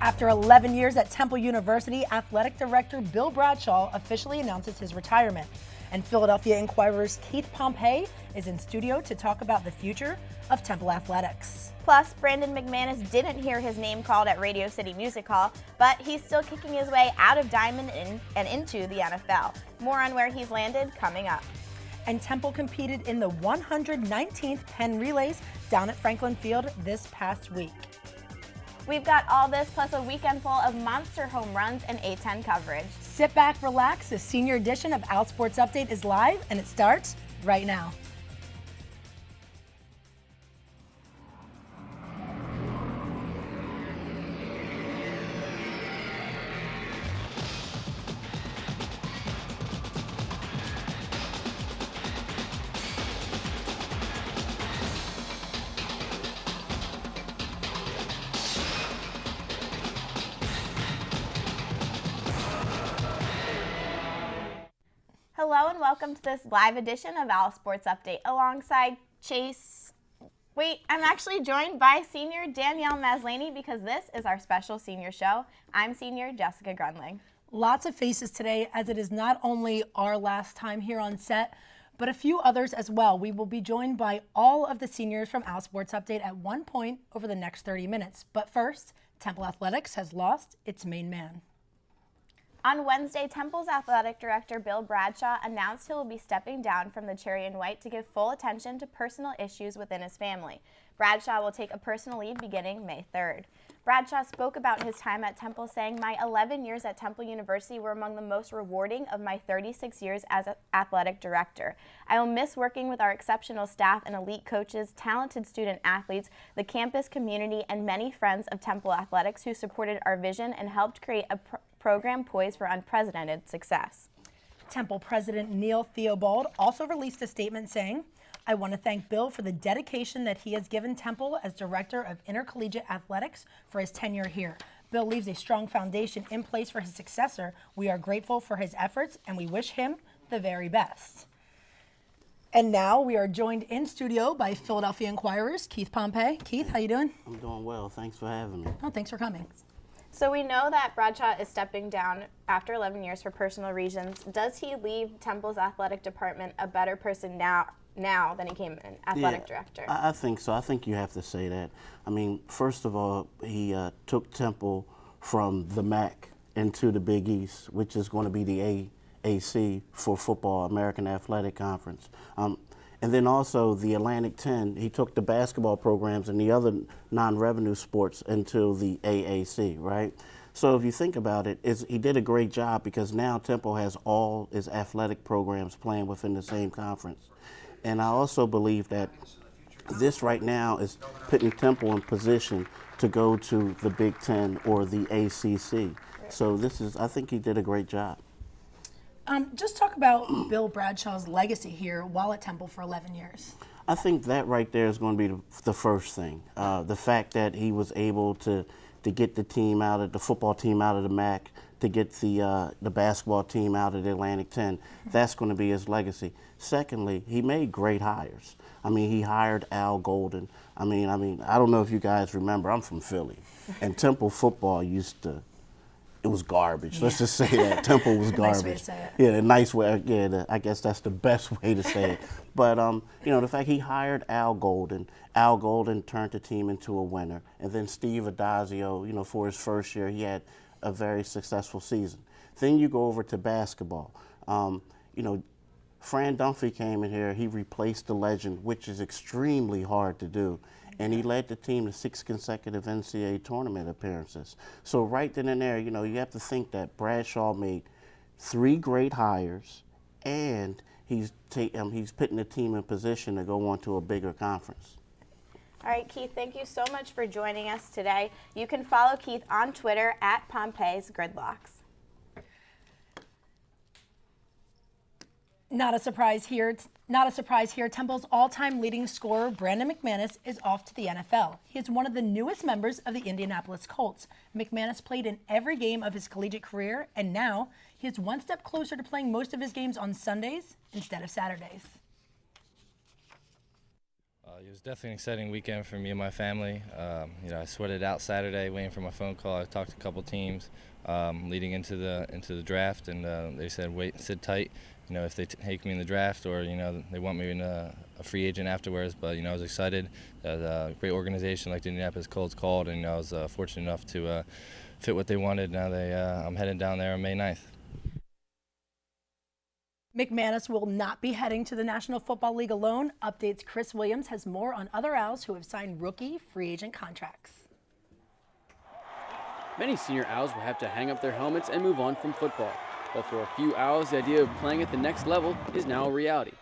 After 11 years at Temple University, athletic director Bill Bradshaw officially announces his retirement. And Philadelphia Inquirer's Keith Pompey is in studio to talk about the future of Temple athletics. Plus, Brandon McManus didn't hear his name called at Radio City Music Hall, but he's still kicking his way out of Diamond and into the NFL. More on where he's landed coming up. And Temple competed in the 119th Penn Relays down at Franklin Field this past week. We've got all this plus a weekend full of monster home runs and A-10 coverage. Sit back, relax. The senior edition of OwlSports Update is live, and it starts right now. Hello and welcome to this live edition of OwlSports Update alongside Chase. Wait, I'm actually joined by senior Danielle Maslany because this is our special senior show. I'm senior Jessica Grunling. Lots of faces today, as it is not only our last time here on set, but a few others as well. We will be joined by all of the seniors from OwlSports Update at one point over the next 30 minutes. But first, Temple Athletics has lost its main man. On Wednesday, Temple's athletic director Bill Bradshaw announced he will be stepping down from the Cherry and White to give full attention to personal issues within his family. Bradshaw will take a personal leave beginning May 3rd. Bradshaw spoke about his time at Temple, saying, "My 11 years at Temple University were among the most rewarding of my 36 years as an athletic director. I will miss working with our exceptional staff and elite coaches, talented student athletes, the campus community, and many friends of Temple athletics who supported our vision and helped create a program poised for unprecedented success." Temple President Neil Theobald also released a statement saying, "I want to thank Bill for the dedication that he has given Temple as Director of Intercollegiate Athletics for his tenure here. Bill leaves a strong foundation in place for his successor. We are grateful for his efforts and we wish him the very best." And now we are joined in studio by Philadelphia Inquirer's Keith Pompey. Keith, how you doing? I'm doing well. Thanks for having me. Oh, thanks for coming. So we know that Bradshaw is stepping down after 11 years for personal reasons. Does he leave Temple's athletic department a better person now than he came in athletic director? I think so. I think you have to say that. I mean, first of all, he took Temple from the MAC into the Big East, which is going to be the AAC for football, American Athletic Conference. And then also the Atlantic 10, he took the basketball programs and the other non-revenue sports into the AAC, right? So if you think about it, he did a great job because now Temple has all his athletic programs playing within the same conference. And I also believe that this right now is putting Temple in position to go to the Big Ten or the ACC. So I think he did a great job. Just talk about Bill Bradshaw's legacy here while at Temple for 11 years. I think that right there is going to be the first thing. The fact that he was able to get the football team out of the MAC, to get the basketball team out of the Atlantic 10, that's going to be his legacy. Secondly, he made great hires. I mean, he hired Al Golden. I mean, I don't know if you guys remember, I'm from Philly, and Temple football it was garbage. Yeah. Let's just say that. Temple was garbage. Nice way to say it. Yeah, a nice way. Yeah, I guess that's the best way to say it. But, the fact he hired Al Golden turned the team into a winner. And then Steve Adazio, for his first year, he had a very successful season. Then you go over to basketball. Fran Dunphy came in here. He replaced the legend, which is extremely hard to do. And he led the team to 6 consecutive NCAA tournament appearances. So right then and there, you have to think that Bradshaw made 3 great hires, and he's putting the team in position to go on to a bigger conference. All right, Keith, thank you so much for joining us today. You can follow Keith on Twitter at Pompey's Gridlocks. Not a surprise here. Temple's all-time leading scorer, Brandon McManus, is off to the NFL. He is one of the newest members of the Indianapolis Colts. McManus played in every game of his collegiate career, and now he is one step closer to playing most of his games on Sundays instead of Saturdays. It was definitely an exciting weekend for me and my family. I sweated out Saturday waiting for my phone call. I talked to a couple teams leading into the draft, and they said, "Wait, sit tight. If they take me in the draft, or they want me in a free agent afterwards." But I was excited that a great organization like the Indianapolis Colts called, and I was fortunate enough to fit what they wanted. Now I'm heading down there on May 9th. McManus will not be heading to the National Football League alone. Updates Chris Williams has more on other Owls who have signed rookie free agent contracts. Many senior Owls will have to hang up their helmets and move on from football. But for a few Owls, the idea of playing at the next level is now a reality.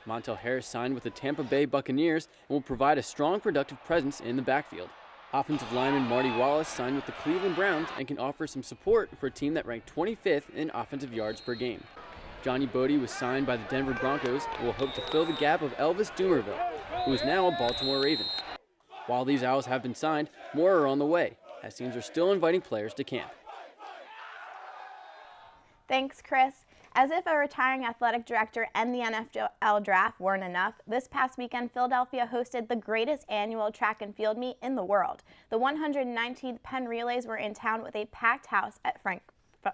Montel Harris signed with the Tampa Bay Buccaneers and will provide a strong, productive presence in the backfield. Offensive lineman Marty Wallace signed with the Cleveland Browns and can offer some support for a team that ranked 25th in offensive yards per game. Johnny Bodie was signed by the Denver Broncos and will hope to fill the gap of Elvis Dumervil, who is now a Baltimore Raven. While these Owls have been signed, more are on the way, as teams are still inviting players to camp. Thanks, Chris. As if a retiring athletic director and the NFL draft weren't enough, this past weekend Philadelphia hosted the greatest annual track and field meet in the world. The 119th Penn Relays were in town with a packed house at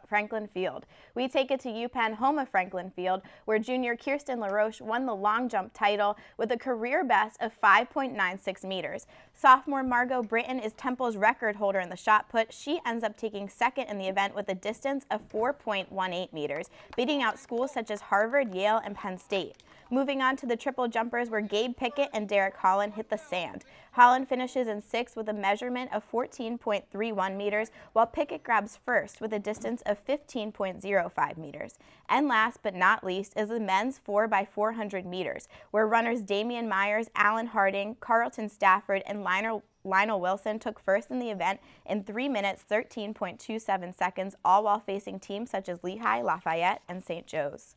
Franklin Field. We take it to UPenn, home of Franklin Field, where junior Kirsten LaRoche won the long jump title with a career best of 5.96 meters. Sophomore Margot Britton is Temple's record holder in the shot put. She ends up taking second in the event with a distance of 4.18 meters, beating out schools such as Harvard, Yale, and Penn State. Moving on to the triple jumpers where Gabe Pickett and Derek Holland hit the sand. Holland finishes in sixth with a measurement of 14.31 meters, while Pickett grabs first with a distance of 15.05 meters. And last but not least is the men's 4x400 meters, where runners Damian Myers, Alan Harding, Carlton Stafford, and Lionel Wilson took first in the event in 3 minutes 13.27 seconds, all while facing teams such as Lehigh, Lafayette, and St. Joe's.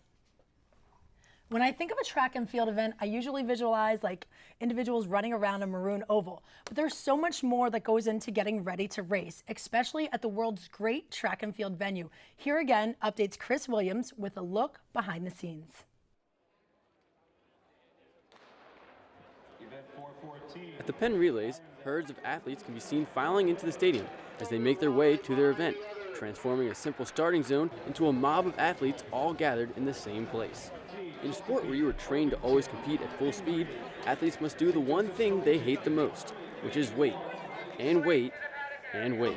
When I think of a track and field event, I usually visualize like individuals running around a maroon oval. But there's so much more that goes into getting ready to race, especially at the world's great track and field venue. Here again, updates Chris Williams with a look behind the scenes. At the Penn Relays, herds of athletes can be seen filing into the stadium as they make their way to their event, transforming a simple starting zone into a mob of athletes all gathered in the same place. In a sport where you are trained to always compete at full speed, athletes must do the one thing they hate the most, which is wait, and wait, and wait.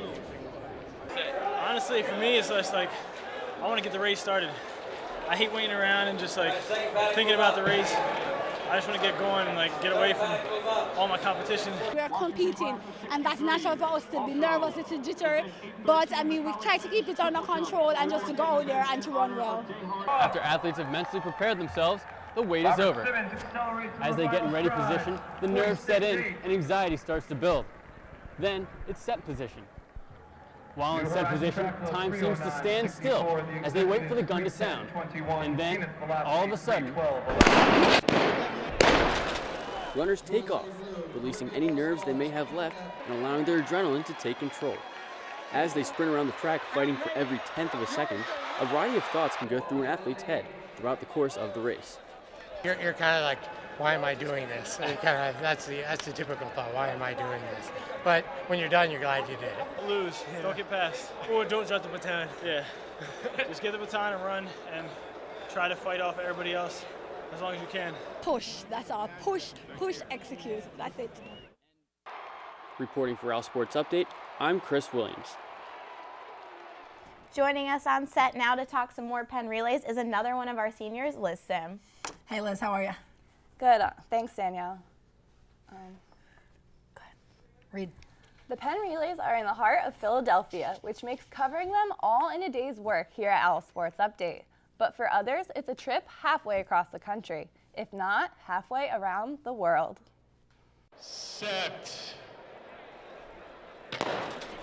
Honestly, for me, it's just like, I want to get the race started. I hate waiting around and just like thinking about the race. I just want to get going and like get away from all my competition. We are competing, and that's natural for us to be nervous, it's jittery, but I mean, we try to keep it under control and just to go out there and to run well. After athletes have mentally prepared themselves, the wait is over. As they get in ready position, the nerves set in and anxiety starts to build. Then it's set position. While in set position, time seems to stand still as they wait for the gun to sound. And then, all of a sudden, runners take off, releasing any nerves they may have left and allowing their adrenaline to take control. As they sprint around the track fighting for every tenth of a second, a variety of thoughts can go through an athlete's head throughout the course of the race. You're kind of like, why am I doing this? That's the typical thought, why am I doing this? But when you're done, you're glad you did it. Lose, don't get past, or don't drop the baton. Yeah, just get the baton and run and try to fight off everybody else as long as you can. Push, that's all. Push, execute, that's it. Reporting for OwlSports Update, I'm Chris Williams. Joining us on set now to talk some more Penn Relays is another one of our seniors, Liz Sim. Hey Liz, how are you? Good. Thanks, Danielle. Read. The Penn Relays are in the heart of Philadelphia, which makes covering them all in a day's work here at OwlSports Update. But for others, it's a trip halfway across the country, if not halfway around the world. Set.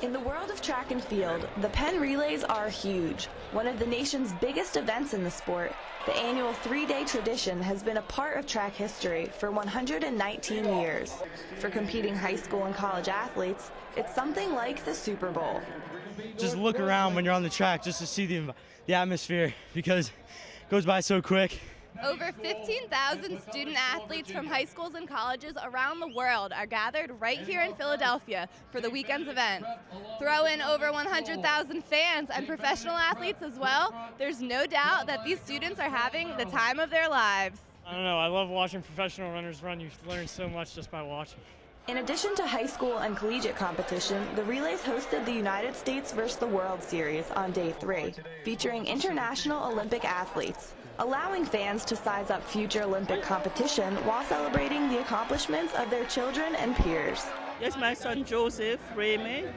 In the world of track and field, the Penn Relays are huge. One of the nation's biggest events in the sport, the annual 3-day tradition has been a part of track history for 119 years. For competing high school and college athletes, it's something like the Super Bowl. Just look around when you're on the track just to see the atmosphere, because it goes by so quick. Over 15,000 student athletes from high schools and colleges around the world are gathered right here in Philadelphia for the weekend's events. Throw in over 100,000 fans and professional athletes as well. There's no doubt that these students are having the time of their lives. I don't know, I love watching professional runners run. You learn so much just by watching. In addition to high school and collegiate competition, the relays hosted the United States vs. the World Series on day 3, featuring international Olympic athletes, allowing fans to size up future Olympic competition while celebrating the accomplishments of their children and peers. Yes, my son Joseph Raymond,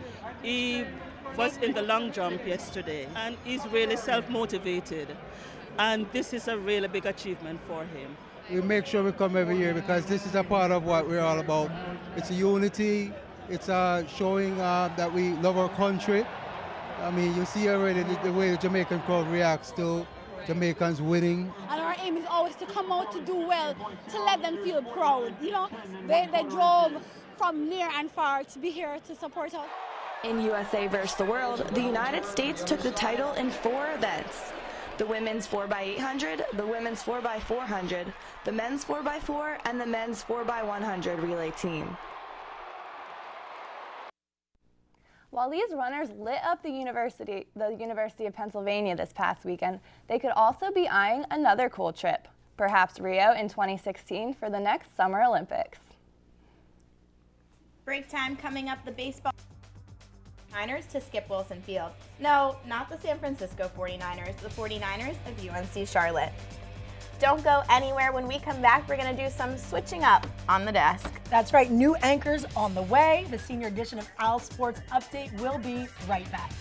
he was in the long jump yesterday, and he's really self-motivated, and this is a really big achievement for him. We make sure we come every year because this is a part of what we're all about. It's a unity, it's showing that we love our country. I mean, you see already the way the Jamaican crowd reacts to Jamaicans winning. And our aim is always to come out to do well, to let them feel proud. You know, they drove from near and far to be here to support us. In USA vs. the World, the United States took the title in 4 events. The women's 4x800, the women's 4x400, the men's 4x4, and the men's 4x100 relay team. While these runners lit up the University of Pennsylvania this past weekend, they could also be eyeing another cool trip, perhaps Rio in 2016 for the next Summer Olympics. Break time coming up, the baseball 49ers to Skip Wilson Field. No, not the San Francisco 49ers, the 49ers of UNC Charlotte. Don't go anywhere. When we come back, we're going to do some switching up on the desk. That's right, new anchors on the way. The senior edition of OwlSports Update will be right back.